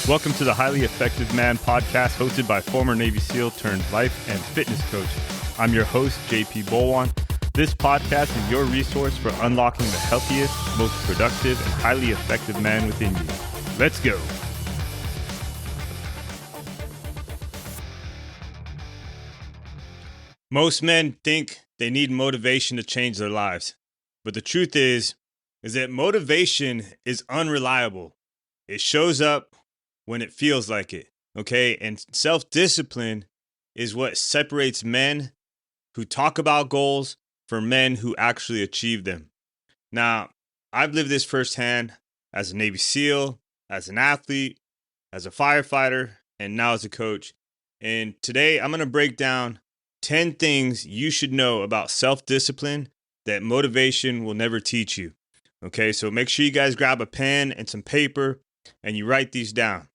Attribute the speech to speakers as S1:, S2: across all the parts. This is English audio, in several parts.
S1: Welcome to the Highly Effective Man podcast, hosted by former Navy SEAL turned life and fitness coach. I'm your host, JP Bolwahnn. This podcast is your resource for unlocking the healthiest, most productive, and highly effective man within you. Let's go. Most men think they need motivation to change their lives. But the truth is that motivation is unreliable. It shows up when it feels like it, okay? And self-discipline is what separates men who talk about goals from men who actually achieve them. Now, I've lived this firsthand as a Navy SEAL, as an athlete, as a firefighter, and now as a coach. And today I'm going to break down 10 things you should know about self-discipline that motivation will never teach you. Okay, so make sure you guys grab a pen and some paper and you write these down.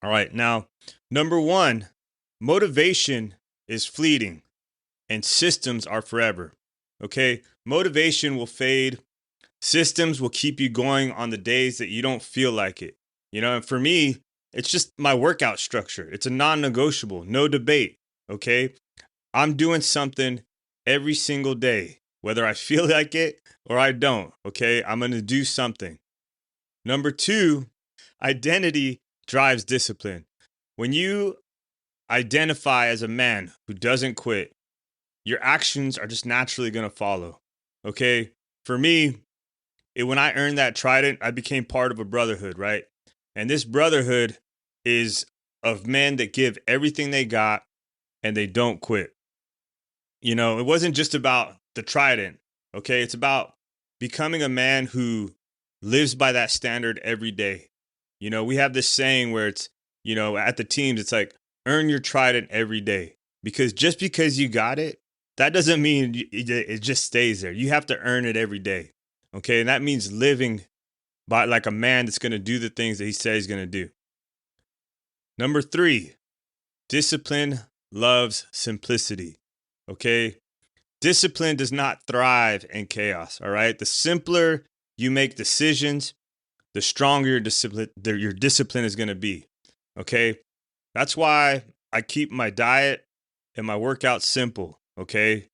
S1: All right, now, number one, motivation is fleeting and systems are forever. Okay, motivation will fade. Systems will keep you going on the days that you don't feel like it. You know, and for me, it's just my workout structure. It's a non-negotiable, no debate. Okay, I'm doing something every single day, whether I feel like it or I don't. Okay, I'm going to do something. Number two, identity drives discipline. When you identify as a man who doesn't quit, your actions are just naturally going to follow. Okay, for me, when I earned that trident, I became part of a brotherhood, right? And this brotherhood is of men that give everything they got and they don't quit. You know, it wasn't just about the trident, okay? It's about becoming a man who lives by that standard every day. You know, we have this saying where it's, you know, at the teams, it's like, earn your trident every day. Because just because you got it, that doesn't mean it just stays there. You have to earn it every day, okay? And that means living by like a man that's going to do the things that he says he's going to do. Number three, discipline loves simplicity, okay? Discipline does not thrive in chaos, all right? The simpler you make decisions, the stronger your discipline is going to be, okay? That's why I keep my diet and my workouts simple, okay?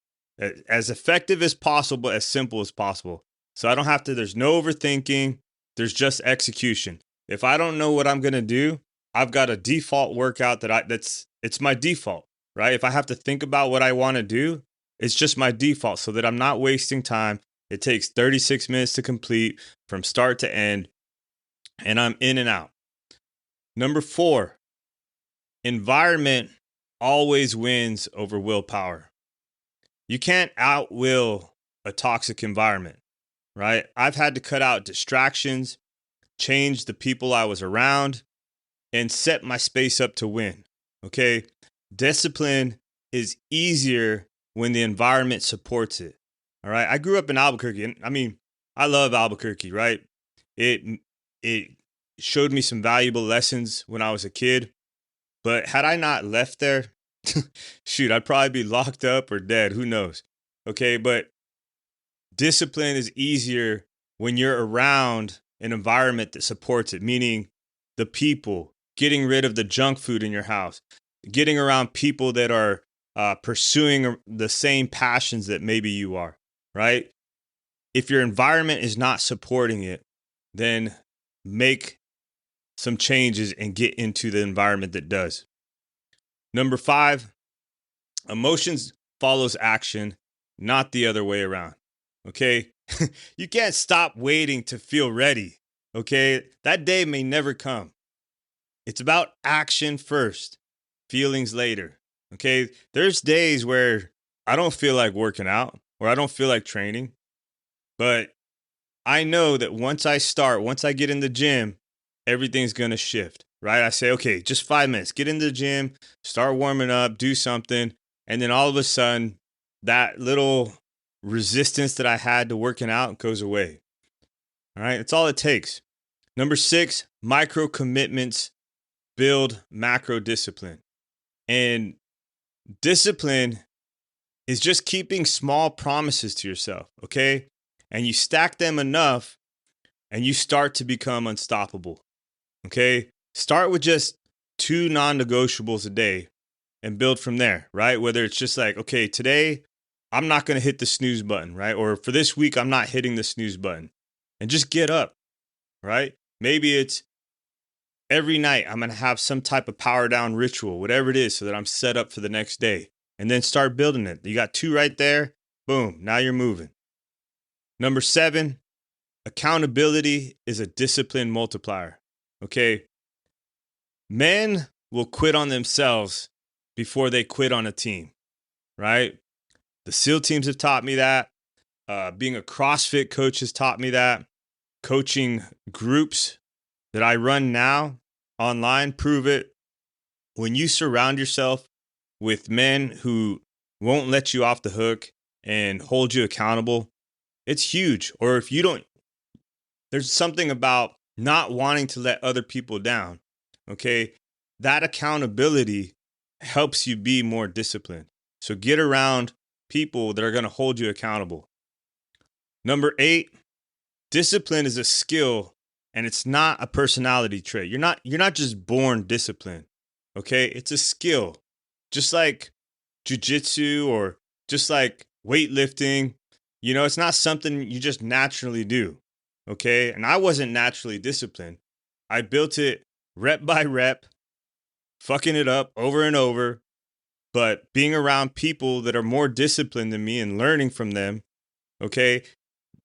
S1: As effective as possible, as simple as possible. So I don't have to, there's no overthinking, there's just execution. If I don't know what I'm going to do, I've got a default workout it's my default, right? If I have to think about what I want to do, it's just my default so that I'm not wasting time. It takes 36 minutes to complete from start to end, and I'm in and out. Number four, environment always wins over willpower. You can't outwill a toxic environment, right? I've had to cut out distractions, change the people I was around, and set my space up to win, okay? Discipline is easier when the environment supports it, all right? I grew up in Albuquerque, and I mean, I love Albuquerque, right? It showed me some valuable lessons when I was a kid, but had I not left there, shoot, I'd probably be locked up or dead, who knows? Okay, but discipline is easier when you're around an environment that supports it, meaning the people, getting rid of the junk food in your house, getting around people that are pursuing the same passions that maybe you are, right? If your environment is not supporting it, then make some changes and get into the environment that does. Number five, emotions follows action, not the other way around, okay? You can't stop waiting to feel ready, okay? That day may never come. It's about action first, feelings later, okay? There's days where I don't feel like working out or I don't feel like training, but I know that once I get in the gym, everything's going to shift, right? I say, okay, just 5 minutes, get in the gym, start warming up, do something. And then all of a sudden, that little resistance that I had to working out goes away. All right, that's all it takes. Number six, micro commitments build macro discipline. And discipline is just keeping small promises to yourself, okay? And you stack them enough and you start to become unstoppable, okay? Start with just 2 non-negotiables a day and build from there, right? Whether it's just like, okay, today I'm not going to hit the snooze button, right? Or for this week, I'm not hitting the snooze button, and just get up, right? Maybe it's every night I'm going to have some type of power down ritual, whatever it is, so that I'm set up for the next day, and then start building it. You got 2 right there. Boom. Now you're moving. Number 7, accountability is a discipline multiplier. Okay. Men will quit on themselves before they quit on a team, right? The SEAL teams have taught me that. Being a CrossFit coach has taught me that. Coaching groups that I run now online prove it. When you surround yourself with men who won't let you off the hook and hold you accountable, it's huge. Or if you don't, there's something about not wanting to let other people down. Okay. That accountability helps you be more disciplined. So get around people that are going to hold you accountable. Number 8, discipline is a skill and it's not a personality trait. You're not just born disciplined. Okay? It's a skill. Just like jujitsu or just like weightlifting, it's not something you just naturally do. Okay? And I wasn't naturally disciplined. I built it rep by rep, fucking it up over and over, but being around people that are more disciplined than me and learning from them, okay,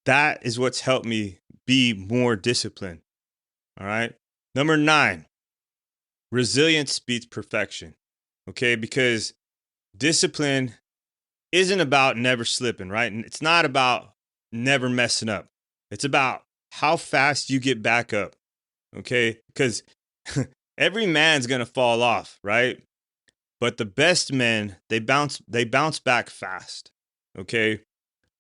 S1: that is what's helped me be more disciplined. All right. Number 9, resilience beats perfection. Okay. Because discipline isn't about never slipping, right? And it's not about never messing up. It's about how fast you get back up. Okay. Because every man's going to fall off, right? But the best men, they bounce back fast. Okay.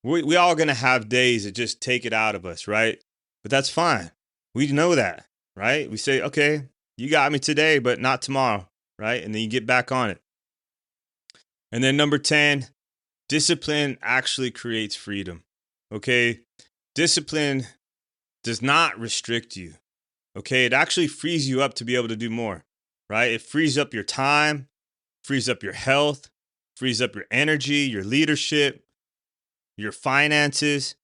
S1: We all going to have days that just take it out of us, right? But that's fine. We know that, right? We say, okay, you got me today, but not tomorrow, right? And then you get back on it. And then number 10, discipline actually creates freedom. Okay. Discipline does not restrict you. Okay. It actually frees you up to be able to do more, right? It frees up your time, frees up your health, frees up your energy, your leadership, your finances.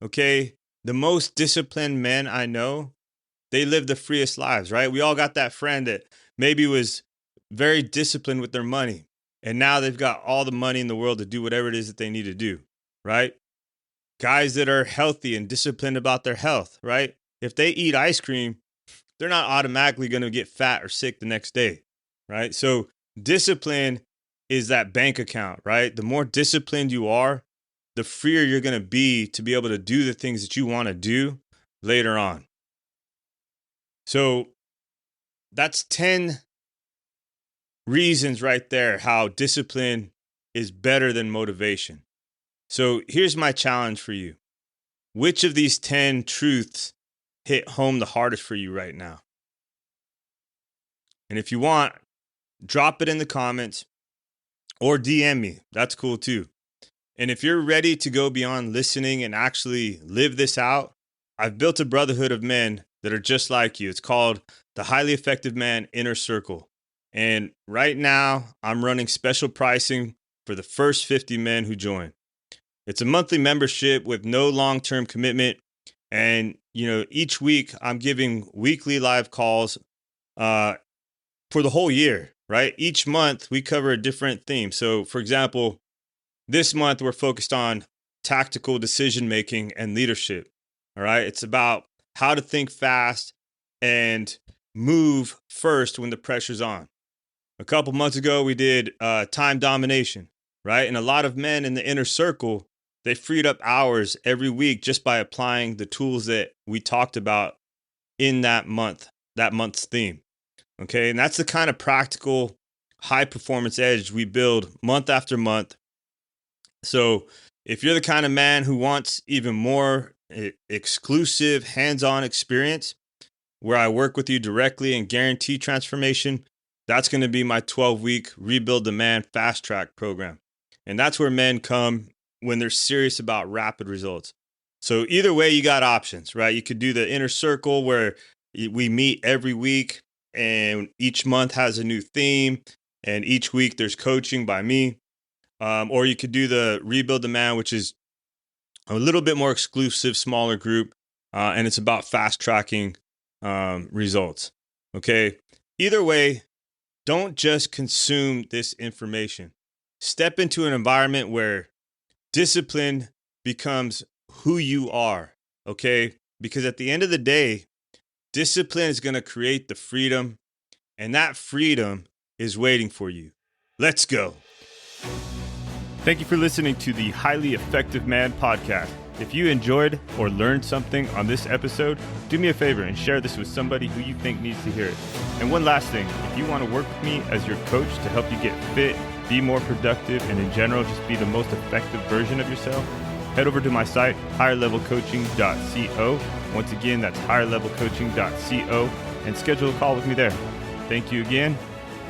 S1: Okay. The most disciplined men I know, they live the freest lives, right? We all got that friend that maybe was very disciplined with their money, and now they've got all the money in the world to do whatever it is that they need to do, right? Guys that are healthy and disciplined about their health, right? If they eat ice cream, they're not automatically going to get fat or sick the next day, right? So discipline is that bank account, right? The more disciplined you are, the freer you're going to be able to do the things that you want to do later on. So that's 10 reasons right there how discipline is better than motivation. So here's my challenge for you. Which of these 10 truths hit home the hardest for you right now? And if you want, drop it in the comments or DM me. That's cool too. And if you're ready to go beyond listening and actually live this out, I've built a brotherhood of men that are just like you. It's called the Highly Effective Man Inner Circle. And right now, I'm running special pricing for the first 50 men who join. It's a monthly membership with no long-term commitment. And, each week I'm giving weekly live calls for the whole year, right? Each month we cover a different theme. So, for example, this month we're focused on tactical decision making and leadership. All right. It's about how to think fast and move first when the pressure's on. A couple months ago, we did Time Domination, right? And a lot of men in the inner circle, they freed up hours every week just by applying the tools that we talked about in that month's theme. Okay. And that's the kind of practical high performance edge we build month after month. So if you're the kind of man who wants even more exclusive hands-on experience where I work with you directly and guarantee transformation, that's going to be my 12-week Rebuild the Man Fast Track program. And that's where men come when they're serious about rapid results. So either way, you got options, right? You could do the inner circle where we meet every week and each month has a new theme, and each week there's coaching by me. Or you could do the Rebuild the Man, which is a little bit more exclusive, smaller group, and it's about fast tracking results. Okay. Either way, don't just consume this information. Step into an environment where discipline becomes who you are. Okay. Because at the end of the day, discipline is going to create the freedom, and that freedom is waiting for you. Let's go. Thank you for listening to the Highly Effective Man podcast. If you enjoyed or learned something on this episode, do me a favor and share this with somebody who you think needs to hear it. And one last thing, if you want to work with me as your coach to help you get fit, be more productive, and in general, just be the most effective version of yourself, head over to my site, higherlevelcoaching.co. Once again, that's higherlevelcoaching.co, and schedule a call with me there. Thank you again.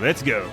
S1: Let's go.